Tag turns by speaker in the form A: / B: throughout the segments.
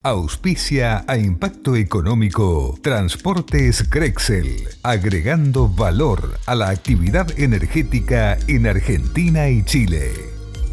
A: Auspicia a Impacto Económico Transportes Crexel, agregando valor a la actividad energética en Argentina y Chile.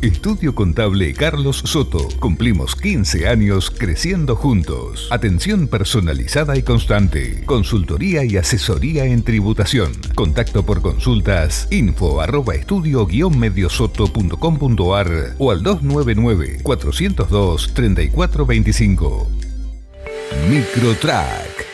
A: Estudio Contable Carlos Soto. Cumplimos 15 años creciendo juntos. Atención personalizada y constante. Consultoría y asesoría en tributación. Contacto por consultas info@estudio-mediosoto.com.ar o al 299-402-3425. Microtrack.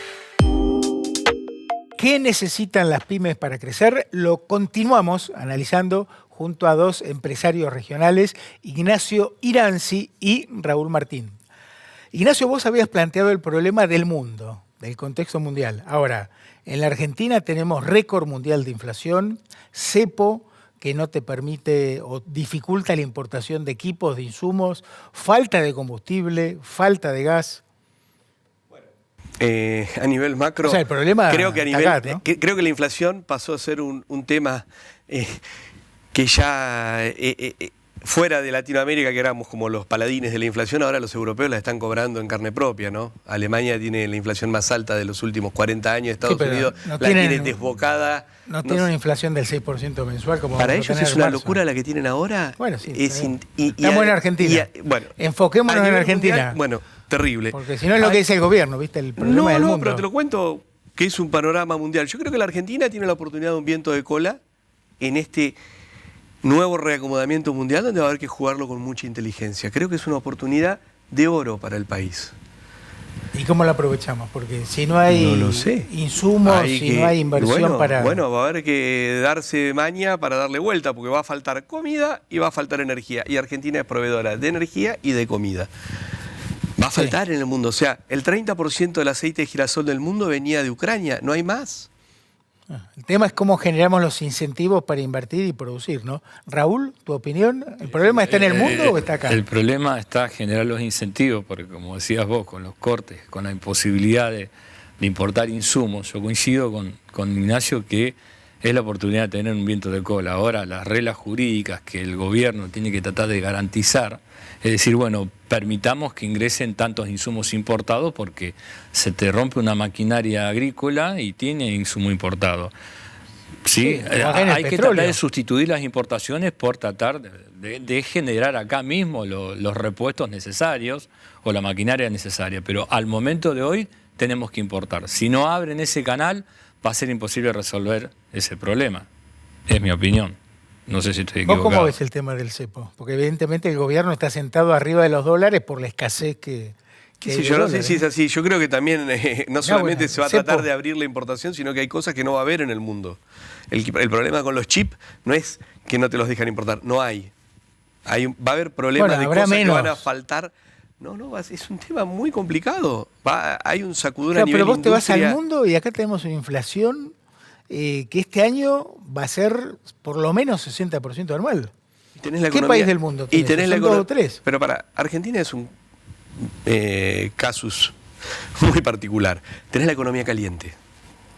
B: ¿Qué necesitan las pymes para crecer? Lo continuamos analizando junto a dos empresarios regionales, Ignacio Iranzi y Raúl Martín. Ignacio, vos habías planteado el problema del mundo, del contexto mundial. Ahora, en la Argentina tenemos récord mundial de inflación, cepo que no te permite o dificulta la importación de equipos, de insumos, falta de combustible, falta de gas.
C: A nivel macro,
B: o sea, el problema
C: creo que
B: creo
C: que la inflación pasó a ser un tema que ya fuera de Latinoamérica, que éramos como los paladines de la inflación, ahora los europeos la están cobrando en carne propia, ¿no? Alemania tiene la inflación más alta de los últimos 40 años, Estados Unidos la tiene desbocada.
B: No tiene una inflación del 6% mensual como
C: para ellos es una locura la que tienen ahora.
B: Bueno, sí.
C: Estamos
B: en Argentina.
C: Bueno,
B: enfoquémonos en Argentina.
C: Mundial, bueno, terrible.
B: Porque si no es lo que dice el gobierno, ¿viste? El problema del mundo.
C: Pero te lo cuento que es un panorama mundial. Yo creo que la Argentina tiene la oportunidad de un viento de cola en este nuevo reacomodamiento mundial donde va a haber que jugarlo con mucha inteligencia. Creo que es una oportunidad de oro para el país.
B: ¿Y cómo la aprovechamos? Porque si no hay insumos, si no hay inversión para...
C: Bueno, va a haber que darse maña para darle vuelta, porque va a faltar comida y va a faltar energía. Y Argentina es proveedora de energía y de comida. Va a faltar en el mundo. O sea, el 30% del aceite de girasol del mundo venía de Ucrania. No hay más.
B: El tema es cómo generamos los incentivos para invertir y producir, ¿no? Raúl, ¿tu opinión? ¿El problema está en el mundo o está acá?
D: El problema está en generar los incentivos, porque como decías vos, con los cortes, con la imposibilidad de importar insumos, yo coincido con Ignacio que es la oportunidad de tener un viento de cola. Ahora, las reglas jurídicas que el gobierno tiene que tratar de garantizar, es decir, bueno, permitamos que ingresen tantos insumos importados porque se te rompe una maquinaria agrícola y tiene insumo importado. Sí, hay que tratar de sustituir las importaciones por tratar de generar acá mismo los repuestos necesarios o la maquinaria necesaria. Pero al momento de hoy tenemos que importar. Si no abren ese canal, va a ser imposible resolver ese problema. Es mi opinión. No sé si estoy equivocado.
B: ¿Vos cómo ves el tema del cepo? Porque evidentemente el gobierno está sentado arriba de los dólares por la escasez que
C: yo no sé si es así. Yo creo que también no solamente se va a tratar de abrir la importación, sino que hay cosas que no va a haber en el mundo. El problema con los chips no es que no te los dejan importar, no hay. Va a haber problemas de cosas que van a faltar. No, es un tema muy complicado. Hay un sacudón a nivel
B: pero vos
C: industria.
B: te vas al mundo y acá tenemos una inflación que este año va a ser por lo menos 60% anual. ¿Qué país del mundo tenés?
C: Y tenés la
B: economía. 2 o 3.
C: Pero Argentina es un casus muy particular. Tenés la economía caliente.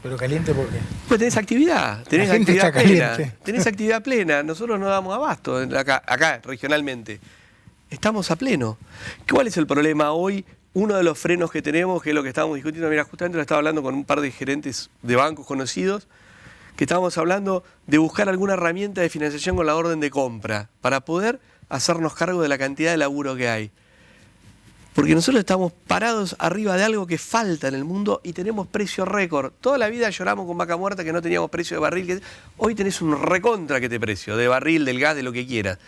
B: ¿Pero caliente por qué?
C: Pues tenés actividad, tenés
B: la gente
C: actividad
B: está
C: plena.
B: caliente.
C: Tenés actividad plena. Nosotros no damos abasto acá regionalmente. Estamos a pleno. ¿Cuál es el problema hoy? Uno de los frenos que tenemos, que es lo que estábamos discutiendo, mira, justamente lo estaba hablando con un par de gerentes de bancos conocidos, que estábamos hablando de buscar alguna herramienta de financiación con la orden de compra para poder hacernos cargo de la cantidad de laburo que hay. Porque nosotros estamos parados arriba de algo que falta en el mundo y tenemos precio récord. Toda la vida lloramos con vaca muerta que no teníamos precio de barril. Hoy tenés un recontra que te precio, de barril, del gas, de lo que quieras.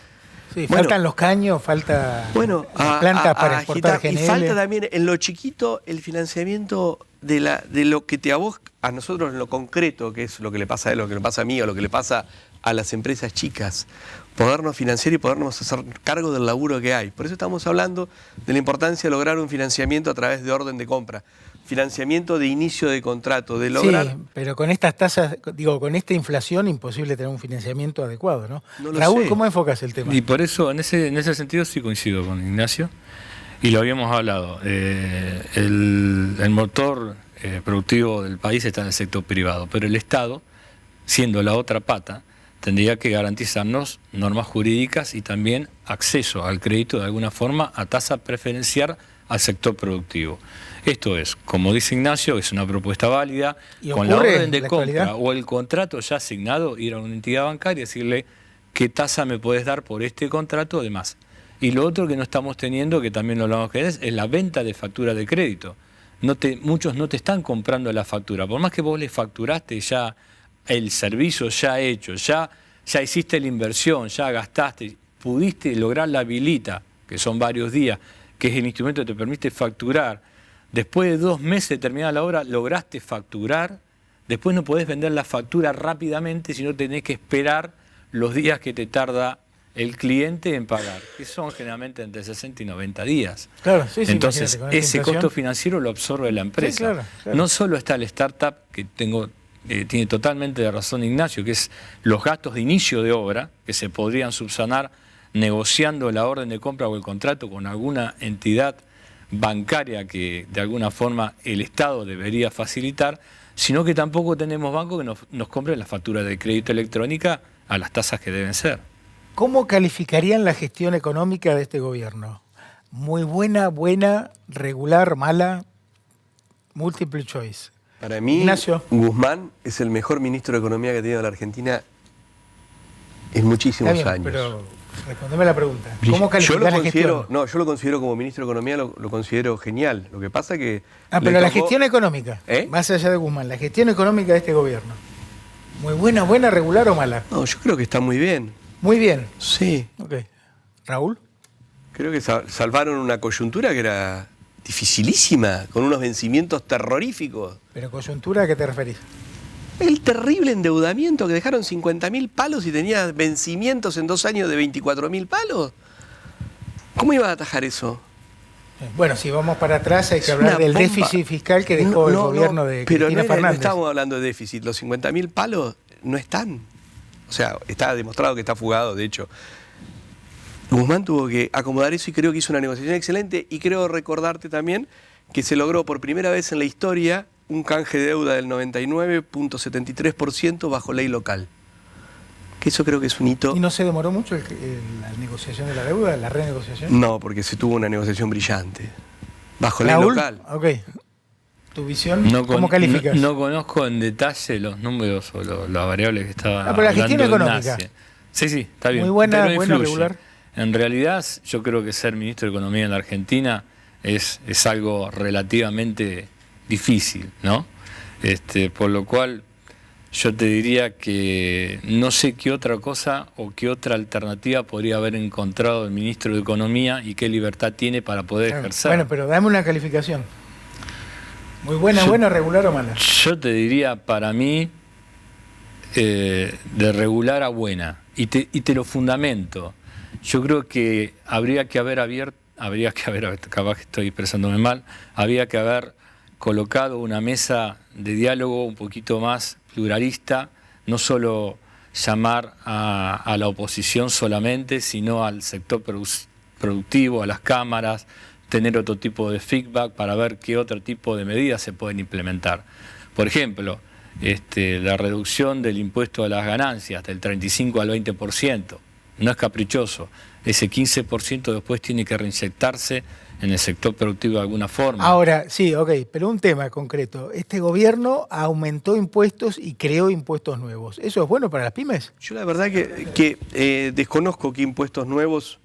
B: Sí, faltan los caños, falta plantas para exportar GNL.
C: Y falta también en lo chiquito el financiamiento de lo que a nosotros en lo concreto, que es lo que le pasa a él, lo que le pasa a mí o lo que le pasa a las empresas chicas, podernos financiar y podernos hacer cargo del laburo que hay. Por eso estamos hablando de la importancia de lograr un financiamiento a través de orden de compra, financiamiento de inicio de contrato, de lograr...
B: Sí, pero con estas tasas, con esta inflación, imposible tener un financiamiento adecuado, ¿no?
C: No
B: Raúl,
C: sé.
B: ¿Cómo enfocas el tema?
D: Y por eso, en ese sentido sí coincido con Ignacio, y lo habíamos hablado. El motor productivo del país está en el sector privado, pero el Estado, siendo la otra pata, tendría que garantizarnos normas jurídicas y también acceso al crédito de alguna forma a tasa preferencial al sector productivo. Esto es, como dice Ignacio, es una propuesta válida,
B: ¿Y
D: con la
B: ocurre
D: orden
B: en
D: de
B: la
D: compra
B: actualidad?
D: o el contrato ya asignado, ir a una entidad bancaria y decirle qué tasa me puedes dar por este contrato, además. Y lo otro que no estamos teniendo, que también lo hablamos que es la venta de factura de crédito. Muchos no te están comprando la factura, por más que vos le facturaste ya el servicio ya hecho, ya hiciste la inversión, ya gastaste, pudiste lograr la habilita, que son varios días, que es el instrumento que te permite facturar. Después de 2 meses de terminar la obra, lograste facturar, después no podés vender la factura rápidamente, sino tenés que esperar los días que te tarda el cliente en pagar, que son generalmente entre 60 y 90 días.
B: Claro, sí,
D: Entonces,
B: imagínate, con esta
D: ese
B: inflación.
D: costo financiero lo absorbe la empresa.
B: Sí, claro, claro.
D: No solo está el startup, que tiene totalmente de razón Ignacio, que es los gastos de inicio de obra, que se podrían subsanar negociando la orden de compra o el contrato con alguna entidad bancaria que de alguna forma el Estado debería facilitar, sino que tampoco tenemos bancos que nos compren la factura de crédito electrónica a las tasas que deben ser.
B: ¿Cómo calificarían la gestión económica de este gobierno? Muy buena, buena, regular, mala, multiple choice.
C: Para mí,
B: Ignacio.
C: Guzmán es el mejor ministro de Economía que ha tenido la Argentina en muchísimos
B: Está bien,
C: años.
B: pero respondeme la pregunta. ¿Cómo calificás la gestión?
C: yo lo considero como ministro de Economía, lo considero genial. Lo que pasa es que...
B: Pero la gestión económica,
C: ¿Eh?
B: más allá de Guzmán, la gestión económica de este gobierno. Muy buena, buena, regular o mala.
C: No, yo creo que está muy bien.
B: Muy bien.
C: Sí.
B: Ok. ¿Raúl?
C: Creo que salvaron una coyuntura que era dificilísima, con unos vencimientos terroríficos.
B: ¿Pero coyuntura a qué te referís?
C: El terrible endeudamiento que dejaron 50.000 palos y tenía vencimientos en 2 años de 24.000 palos. ¿Cómo iban a atajar eso?
B: Bueno, si vamos para atrás hay que
C: Es
B: hablar
C: una
B: del
C: bomba.
B: déficit fiscal que dejó el gobierno de
C: pero
B: Cristina
C: no
B: Fernández.
C: estábamos hablando de déficit, los 50.000 palos no están. O sea, está demostrado que está fugado, de hecho. Guzmán tuvo que acomodar eso y creo que hizo una negociación excelente, y creo recordarte también que se logró por primera vez en la historia un canje de deuda del 99.73% bajo ley local. Que eso creo que es un hito.
B: ¿Y no se demoró mucho la negociación de la deuda, la renegociación?
C: No, porque se tuvo una negociación brillante. Bajo ley
B: Raúl,
C: local.
B: ok. ¿Tu visión cómo calificas?
D: No conozco en detalle los números o las variables que estaba
B: pero la gestión
D: hablando
B: económica.
D: Ignacio. Sí, está bien.
B: Muy buena,
D: pero
B: buena,
D: influye.
B: regular.
D: En realidad, yo creo que ser ministro de Economía en la Argentina es algo relativamente difícil, ¿no? Por lo cual, yo te diría que no sé qué otra cosa o qué otra alternativa podría haber encontrado el ministro de Economía y qué libertad tiene para poder ejercer.
B: Bueno, pero dame una calificación. Muy buena, buena, regular o mala.
D: Yo te diría, para mí, de regular a buena. Y te lo fundamento. Yo creo que habría que haber capaz que estoy expresándome mal, habría que haber colocado una mesa de diálogo un poquito más pluralista, no solo llamar a la oposición solamente, sino al sector productivo, a las cámaras, tener otro tipo de feedback para ver qué otro tipo de medidas se pueden implementar. Por ejemplo, la reducción del impuesto a las ganancias del 35 al 20%. No es caprichoso. Ese 15% después tiene que reinyectarse en el sector productivo de alguna forma.
B: Ahora, sí, ok, pero un tema concreto. Este gobierno aumentó impuestos y creó impuestos nuevos. ¿Eso es bueno para las pymes?
C: Yo la verdad que desconozco qué impuestos nuevos.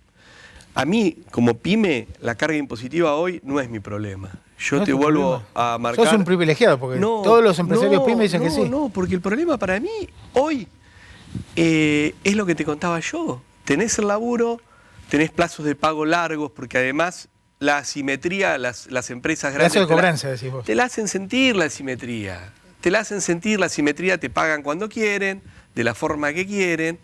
C: A mí, como pyme, la carga impositiva hoy no es mi problema. Yo
B: No
C: te
B: es tu
C: vuelvo
B: problema.
C: a marcar...
B: Sos un privilegiado, porque todos los empresarios pymes dicen que sí.
C: No, porque el problema para mí hoy es lo que te contaba yo. Tenés el laburo, tenés plazos de pago largos, porque además la asimetría, las empresas grandes...
B: Plazo de cobranza, decís vos.
C: Te la hacen sentir la asimetría. Te la hacen sentir la asimetría, te pagan cuando quieren, de la forma que quieren,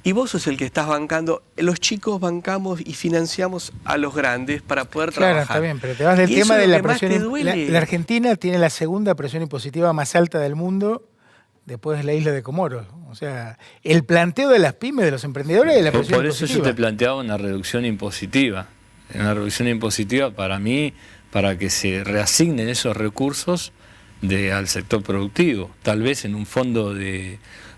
C: y vos sos el que estás bancando. Los chicos bancamos y financiamos a los grandes para poder trabajar.
B: Claro, está bien, pero te vas del
C: Y
B: tema
C: eso
B: de
C: es lo
B: la
C: que más
B: presión.
C: te duele.
B: La Argentina tiene la segunda presión impositiva más alta del mundo, después de la isla de Comoros. O sea, el planteo de las pymes, de los emprendedores, es la presión
D: Por eso
B: impositiva.
D: yo te planteaba una reducción impositiva. Una reducción impositiva para mí, para que se reasignen esos recursos al sector productivo. Tal vez en un fondo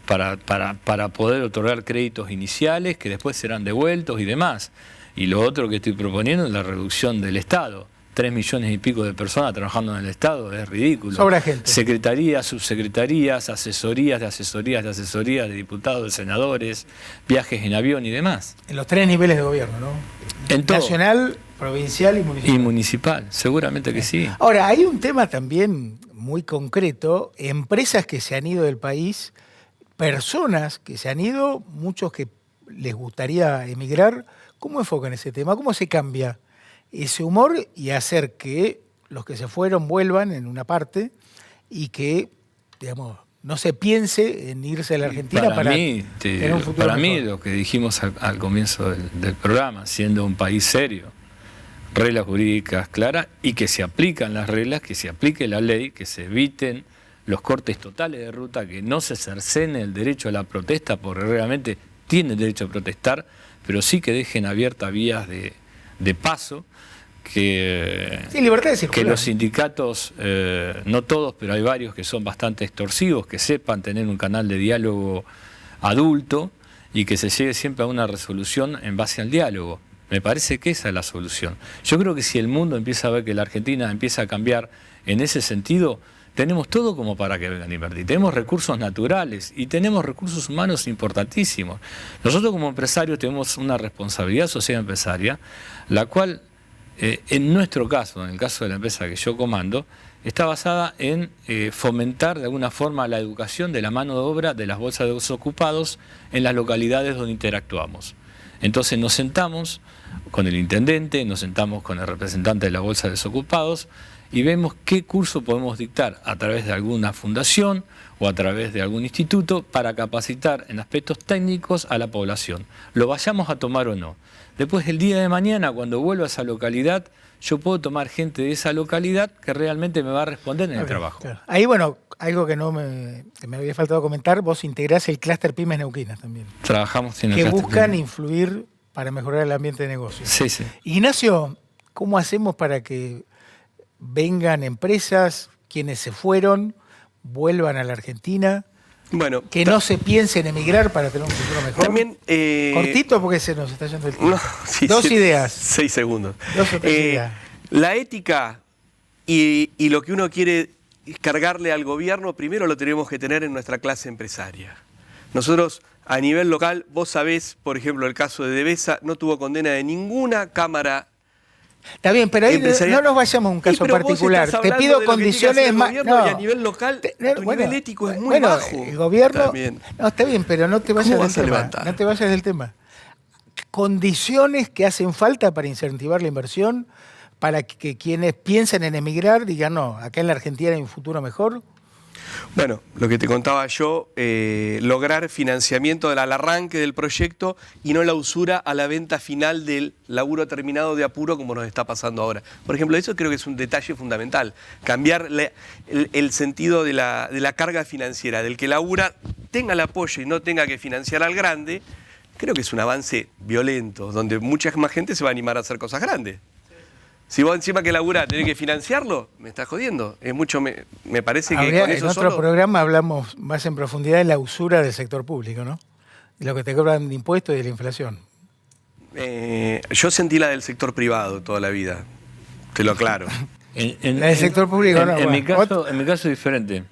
D: para poder otorgar créditos iniciales que después serán devueltos y demás. Y lo otro que estoy proponiendo es la reducción del Estado. 3 millones y pico de personas trabajando en el Estado, es ridículo.
B: Sobra gente.
D: Secretarías, subsecretarías, asesorías de diputados, de senadores, viajes en avión y demás.
B: En los 3 niveles de gobierno, ¿no?
D: En todo.
B: Nacional, provincial y municipal.
D: Y municipal, seguramente que sí.
B: Ahora, hay un tema también muy concreto, empresas que se han ido del país, personas que se han ido, muchos que les gustaría emigrar. ¿Cómo enfocan ese tema? ¿Cómo se cambia ese humor y hacer que los que se fueron vuelvan en una parte y que, digamos, no se piense en irse a la Argentina para tener un futuro
D: Para mí,
B: mejor?
D: lo que dijimos al comienzo del programa, siendo un país serio, reglas jurídicas claras y que se aplican las reglas, que se aplique la ley, que se eviten los cortes totales de ruta, que no se cercene el derecho a la protesta, porque realmente tienen derecho a protestar, pero sí que dejen abiertas vías de paso, que,
B: Sí, libertad de
D: que
B: circular.
D: los sindicatos, no todos, pero hay varios que son bastante extorsivos, que sepan tener un canal de diálogo adulto y que se llegue siempre a una resolución en base al diálogo. Me parece que esa es la solución. Yo creo que si el mundo empieza a ver que la Argentina empieza a cambiar en ese sentido, tenemos todo como para que vengan a invertir. Tenemos recursos naturales y tenemos recursos humanos importantísimos. Nosotros como empresarios tenemos una responsabilidad social empresaria, la cual, en nuestro caso, en el caso de la empresa que yo comando, está basada en fomentar de alguna forma la educación de la mano de obra de las bolsas de desocupados en las localidades donde interactuamos. Entonces nos sentamos con el intendente, nos sentamos con el representante de la bolsa de desocupados y vemos qué curso podemos dictar a través de alguna fundación o a través de algún instituto para capacitar en aspectos técnicos a la población. Lo vayamos a tomar o no. Después, el día de mañana, cuando vuelva a esa localidad, yo puedo tomar gente de esa localidad que realmente me va a responder en el trabajo.
B: Claro. Ahí, bueno, algo que me había faltado comentar, vos integrás el clúster Pymes Neuquinas también,
D: Trabajamos en el
B: que
D: clúster
B: buscan
D: Pymes.
B: influir para mejorar el ambiente de negocio.
D: Sí, sí.
B: Ignacio, ¿cómo hacemos para que vengan empresas, quienes se fueron, vuelvan a la Argentina,
C: Bueno,
B: que no se piense en emigrar para tener un futuro mejor?
C: también...
B: Cortito porque se nos está yendo el tiempo.
C: No, sí,
B: Dos
C: sí,
B: ideas.
C: 6 segundos.
B: 2 o 3 ideas.
C: La ética y lo que uno quiere cargarle al gobierno, primero lo tenemos que tener en nuestra clase empresaria. Nosotros, a nivel local, vos sabés, por ejemplo, el caso de Devesa, no tuvo condena de ninguna cámara.
B: Está bien, pero ahí
C: empresarial.
B: no nos vayamos a un caso
C: pero vos
B: particular.
C: estás
B: Te
C: hablando
B: pido
C: de lo que tiene que hacer
B: condiciones
C: el
B: más.
C: gobierno,
B: No.
C: y a nivel local, tu nivel ético es muy bajo.
B: El gobierno.
C: También.
B: No, está bien, pero no te vayas
C: ¿Cómo
B: del
C: vas a
B: tema.
C: levantar?
B: No te vayas del tema. Condiciones que hacen falta para incentivar la inversión, para que quienes piensen en emigrar digan, no, acá en la Argentina hay un futuro mejor.
C: Bueno, lo que te contaba yo, lograr financiamiento al arranque del proyecto y no la usura a la venta final del laburo terminado de apuro como nos está pasando ahora. Por ejemplo, eso creo que es un detalle fundamental, cambiar el sentido de la carga financiera, del que labura tenga el apoyo y no tenga que financiar al grande, creo que es un avance violento, donde mucha más gente se va a animar a hacer cosas grandes. Si vos encima que laburás tenés que financiarlo, me estás jodiendo. Es mucho, me parece que con eso
B: en otro
C: solo...
B: programa hablamos más en profundidad de la usura del sector público, ¿no? De lo que te cobran de impuestos y de la inflación.
C: Yo sentí la del sector privado toda la vida, te lo aclaro.
B: La del sector público, no.
D: En mi
B: bueno,
D: caso es diferente.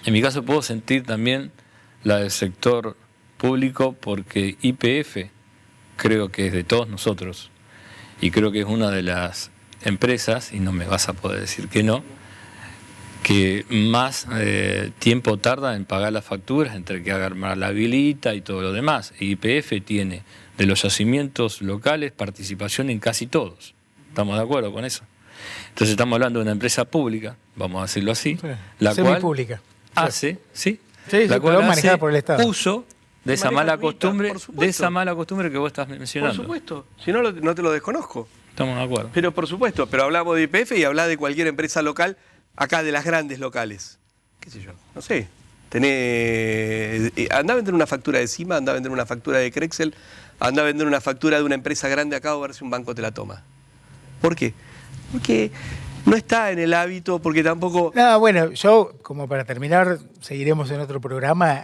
D: En mi caso puedo sentir también la del sector público porque YPF creo que es de todos nosotros. Y creo que es una de las empresas, y no me vas a poder decir que no, que más tiempo tarda en pagar las facturas entre que armar la habilita y todo lo demás. Y YPF tiene de los yacimientos locales participación en casi todos. ¿Estamos de acuerdo con eso? Entonces estamos hablando de una empresa pública, vamos a decirlo así,
B: sí,
D: la cual
B: semipública.
D: hace, ¿sí?
B: Sí,
D: la
B: sí,
D: cual
B: pero manejada
D: hace
B: por el Estado.
D: uso de esa
C: Maneja
D: mala
C: gratuita,
D: costumbre,
C: por supuesto.
D: de esa mala costumbre que vos estás
C: Por
D: mencionando.
C: supuesto, si no, no te lo desconozco.
D: Estamos de acuerdo.
C: Pero por supuesto, pero hablamos de YPF y hablás de cualquier empresa local, acá de las grandes locales. ¿Qué sé yo? No sé. Andá a vender una factura de CIMA, andá a vender una factura de Crexel, andá a vender una factura de una empresa grande acá, a ver si un banco te la toma. ¿Por qué? Porque no está en el hábito, porque tampoco...
B: No, bueno, yo, como para terminar, seguiremos en otro programa.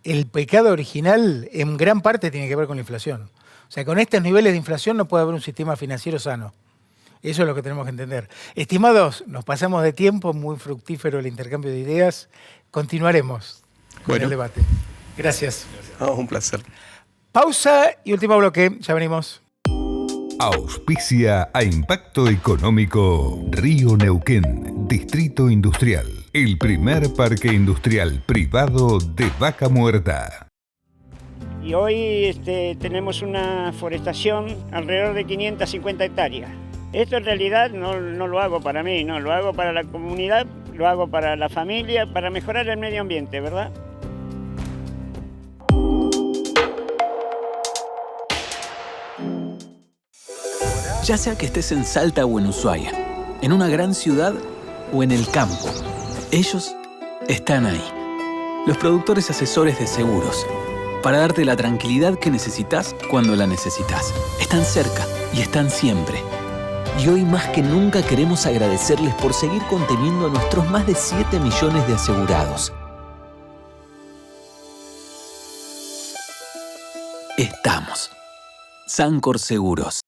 B: El pecado original en gran parte tiene que ver con la inflación. O sea, con estos niveles de inflación no puede haber un sistema financiero sano. Eso es lo que tenemos que entender. Estimados, nos pasamos de tiempo, muy fructífero el intercambio de ideas. Continuaremos con el debate. Gracias.
C: Un placer.
B: Pausa y último bloque. Ya venimos.
A: Auspicia a Impacto Económico Río Neuquén, Distrito Industrial. El primer parque industrial privado de Vaca Muerta.
E: Y hoy tenemos una forestación alrededor de 550 hectáreas. Esto en realidad no lo hago para mí, no, lo hago para la comunidad, lo hago para la familia, para mejorar el medio ambiente, ¿verdad?
F: Ya sea que estés en Salta o en Ushuaia, en una gran ciudad o en el campo, ellos están ahí. Los productores asesores de seguros, para darte la tranquilidad que necesitas cuando la necesitas. Están cerca y están siempre. Y hoy más que nunca queremos agradecerles por seguir conteniendo a nuestros más de 7 millones de asegurados. Estamos. Sancor Seguros.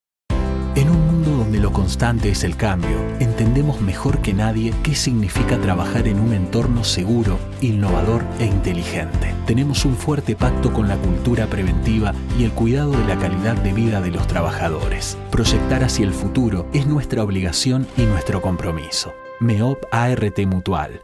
G: En un mundo donde lo constante es el cambio, entendemos mejor que nadie qué significa trabajar en un entorno seguro, innovador e inteligente. Tenemos un fuerte pacto con la cultura preventiva y el cuidado de la calidad de vida de los trabajadores. Proyectar hacia el futuro es nuestra obligación y nuestro compromiso. MEOP ART Mutual.